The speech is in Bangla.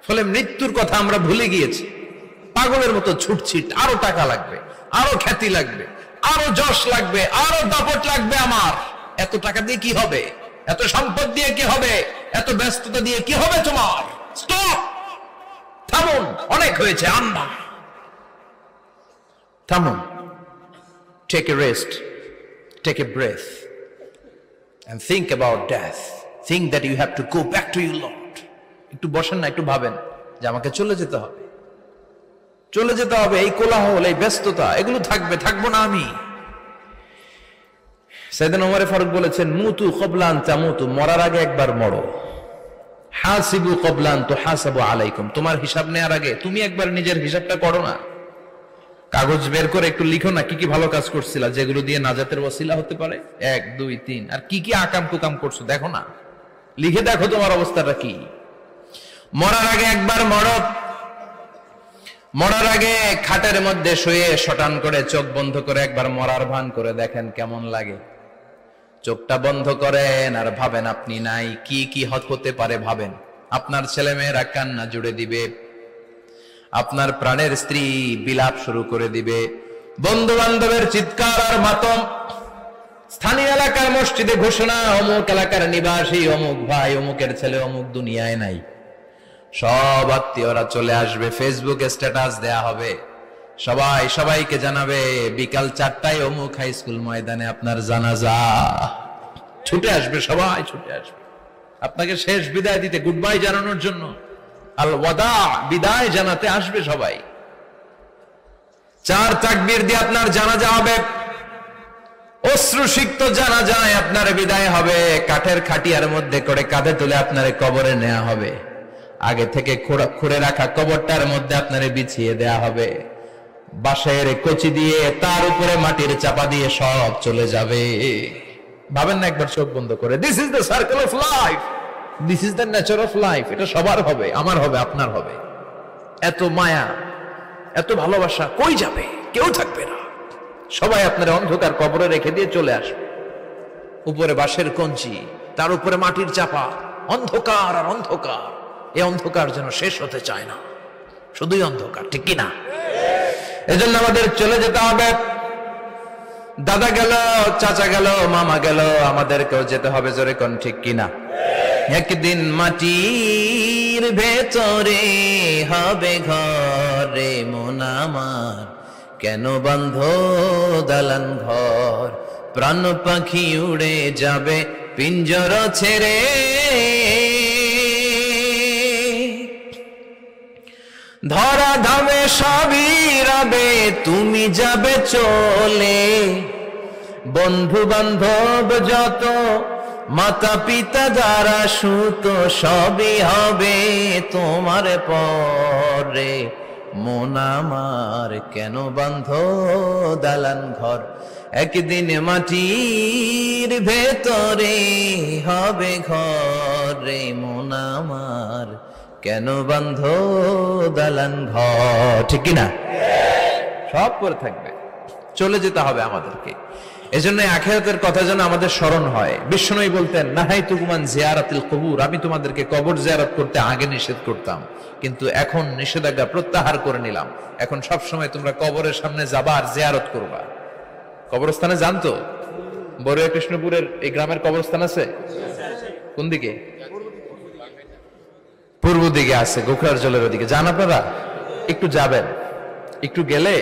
ফলে মৃত্যুর কথা আমরা ভুলে গিয়েছি, পাগলের মতো ছুটছি। আরো টাকা লাগবে, আরো খ্যাতি লাগবে, আরো যশ লাগবে, আরো দাপট লাগবে আমার। এত টাকা দিয়ে কি হবে? এত সম্পদ দিয়ে কি হবে? এত ব্যস্ততা দিয়ে কি হবে তোমার? স্টপ, থামুন, অনেক হয়েছে। আম্মা থামুন, take a rest, take a breath and think about death. Think that you have to go back to your Lord. একটু বসেন না, একটু ভাবেন যে আমাকে চলে যেতে হবে, চলে যেতে হবে। এই কোলাহল, এই ব্যস্ততা, এগুলো থাকবে, থাকবো না আমি। সাইয়েদনা ওমর ফারুক বলেছেন, মুতু ক্বাবলা আন তামুতু, মরার আগে একবার মরো। হাসিবু ক্বাবলা আন তুহাসাবু আলাইকুম, তোমার হিসাব নেওয়ার আগে তুমি একবার নিজের হিসাবটা করো না। কাগজ বের করে একটু লিখো না কি কি ভালো কাজ করছিলা, যেগুলো দিয়ে নাজাতের ওসিলা হতে পারে। 1 2 3, আর কি কি আকাম কুকাম করছো দেখো না, লিখে দেখো তোমার অবস্থাটা কি। মরার আগে একবার মরো। মরার আগে খাটের মধ্যে শুয়ে শটান করে চোখ বন্ধ করে একবার মরার ভান করে দেখেন কেমন লাগে। চোখটা বন্ধ করেন আর ভাবেন আপনি নাই, কি কি হতে পারে ভাবেন। আপনার ছেলে মেয়েরা কান্না জুড়ে দিবে, আপনার প্রাণের স্ত্রী বিলাপ শুরু করে দিবে, বন্ধু বান্ধবের চিৎকার আর মাতম, স্থানীয় এলাকার মসজিদে ঘোষণা, অমুক এলাকার নিবাসী অমুক ভাই অমুকের ছেলে অমুক দুনিয়ায় নাই। সব আত্মীয়রা চলে আসবে, ফেসবুকে স্ট্যাটাস দেয়া হবে, সবাই সবাইকে জানাবে বিকাল 4টায় অমুক হাই স্কুল ময়দানে আপনার জানাজা। ছুটে আসবে, সবাই ছুটে আসবে আপনাকে শেষ বিদায় দিতে, গুড বাই জানানোর জন্য, আল ওয়াদা, বিদায় জানাতে আসবে সবাই। 4 তাকবীর দিয়ে আপনার জানাজা হবে, অশ্রুসিক্ত জানাজায় আপনার বিদায় হবে। কাঠের খাটিয়ার মধ্যে করে কাঁধে তুলে আপনারে কবরে নেওয়া হবে। আগে থেকে খুঁড়ে রাখা কবরটার মধ্যে আপনারে বিছিয়ে দেয়া হবে। বাঁশের কচি দিয়ে তার উপরে মাটির চাপা দিয়ে সব চলে যাবে। ভাবেন না একবার চোখ বন্ধ করে, this is the circle of life, this is the nature of life. এটা সবার হবে, আমার হবে, আপনার হবে। এত মায়া, এত ভালোবাসা কই যাবে? কেউ থাকবে না, সবাই আপনার অন্ধকার কবরে রেখে দিয়ে চলে আসবে। উপরে বাঁশের কঞ্চি, তার উপরে মাটির চাপা, অন্ধকার আর অন্ধকার। এই অন্ধকার যেন শেষ হতে চায় না, শুধুই অন্ধকার, ঠিক কিনা? এজন্য আমাদের চলে যেতে হবে। দাদা গেল, চাচা গেল, মামা গেল, আমাদেরকেও যেতে হবে, জোরে কোন ঠিক কিনা? একদিন মাটির ভেতরে হবে ঘরে মন আমার, কেন বন্ধ দালান ঘর, প্রাণ পাখি উড়ে যাবে পিঞ্জর ছেড়ে। ধরা ধামে সবই রবে, তুমি যাবে চলে। বন্ধু বান্ধব যত, মাতা পিতা যারা সুত, সবই হবে তোমার পরে। মন আমার কেন বন্ধ দালান ঘর, একদিন মাটির ভেতরে হবে ঘরে মন আমার, কেন বন্ধ দালান ঘর, ঠিক কিনা? সব করে থাকবে, চলে যেতে হবে আমাদেরকে। এজন্য আখিরাতের কথা যেন আমাদের স্মরণ হয়। বিশ্বনবী বলতেন, নাহাইতুকুমান জিয়ারাতিল কবুর, আমি তোমাদেরকে কবর জিয়ারত করতে আগে নিষেধ করতাম, কিন্তু এখন নিষেধাজ্ঞা প্রত্যাহার করে নিলাম। এখন সব সময় তোমরা কবরের সামনে যাবা আর জিয়ারত করবা। কবরস্থানে জানতো বড়ুয়া কৃষ্ণপুরের এই গ্রামের কবরস্থান আছে কোন দিকে? পূর্ব দিকে আছে, গোখরার জলের ওদিকে। যান আপনারা, একটু যাবেন, একটু গেলে